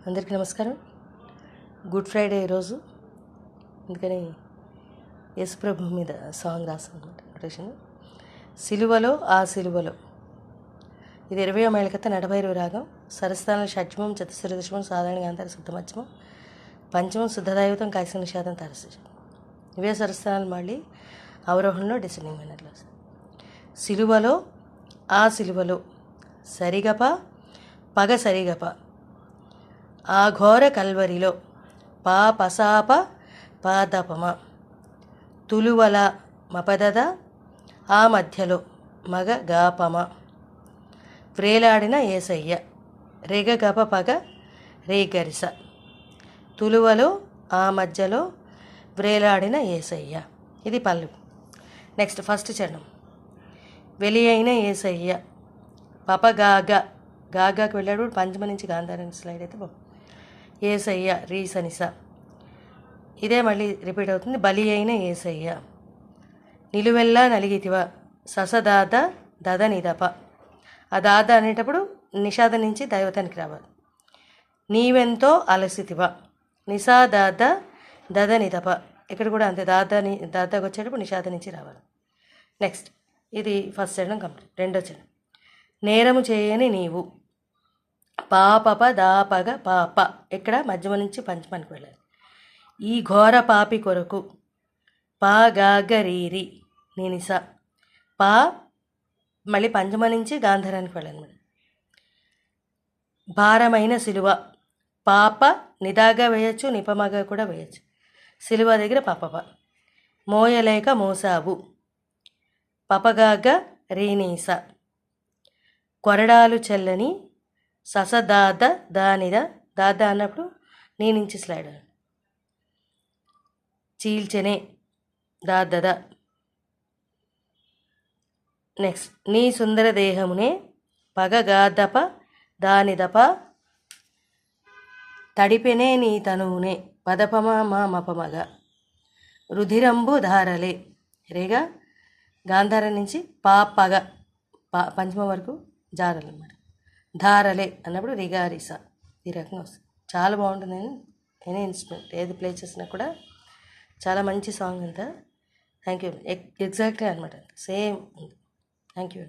అందరికీ నమస్కారం. Good Friday ఈరోజు, అందుకని యేసుప్రభు మీద సాంగ్ రాసాను అనమాట. నోటేషన్ సిలువలో ఆ సిలువలో. ఇది 20వ మేళకత్త నడభైరవ రాగం. సరస్థానం షడ్జమం, చతుస్వరదశమం, సాధారణ గాంధార శుద్ధమధ్యమం, పంచమం శుద్ధదైవతం, కాశీ నిషాదం, తారసం. ఇవే సరస్థానాలు మళ్ళీ అవరోహణలో డిసెండింగ్ మైనర్లో. సిలువలో ఆ సిలువలో సరిగప పగ సరిగప, ఆ ఘోర కల్వరిలో పా పసాప పాదపమ, తులువల మపదద ఆ మధ్యలో మగ గాపమ, వ్రేలాడిన ఏసయ్య రేగ గప పగ రేగరిస, తులువలో ఆ మధ్యలో వ్రేలాడిన ఏసయ్య. ఇది పల్లు. నెక్స్ట్ ఫస్ట్ చరణం. వెలి అయిన ఏసయ్య పప గాగ, గాగాకి వెళ్ళాడు. పంచమ నుంచి గాంధారానికి స్లైడ్ అయితే బాగు. ఏసయ్య రీసనిస, ఇదే మళ్ళీ రిపీట్ అవుతుంది. బలి అయిన ఏసయ్య నిలువెల్లా నలిగితివ ససదాద దద నిదప. ఆ దాద అనేటప్పుడు నిషాద నుంచి దైవతానికి రావాలి. నీవెంతో అలసితివ నిసాదాద దద నిదప. ఇక్కడ కూడా అంతే, దాదాకి వచ్చేటప్పుడు నిషాద నుంచి రావాలి. నెక్స్ట్ ఇది ఫస్ట్ చరణం కంప్లీట్. రెండో చరణం. నేరము చేయని నీవు పాపప దాపగ పాప, ఇక్కడ మధ్యమ నుంచి పంచమానికి వెళ్ళాలి. ఈ ఘోర పాపి కొరకు పా గాగరీరి నినిస, పా మళ్ళీ పంచమ నుంచి గాంధారానికి వెళ్ళాలి. భారమైన సిలువ, పాప నిదాగా వేయచ్చు, నిపమగా కూడా వేయచ్చు. సిలువ దగ్గర పాపప. మోయలేక మోసావు పపగాగ రీనీస, కొరడాలు చెల్లని ససదాద దానిద, దాద అన్నప్పుడు నీ నుంచి స్లైడ్. చీల్చెనే దాదద. నెక్స్ట్ నీ సుందర దేహమునే పగగాదప దానిదప, తడిపెనే నీ తనువునే పదపమ మా మపమగ, రుధిరంబు ధారలే రేగా గాంధారం నుంచి పాపగ పంచమ వరకు జారలు అన్నమాట. ధారలే అన్నప్పుడు రిగారిసా, ఈ రకంగా వస్తుంది. చాలా బాగుంటుంది. ఎనీ ఇన్స్ట్రుమెంట్ ఏది ప్లే చేసినా కూడా చాలా మంచి సాంగ్ అంతా. Thank you. ఎగ్జాక్ట్లీ అనమాట, సేమ్ ఉంది. Thank you.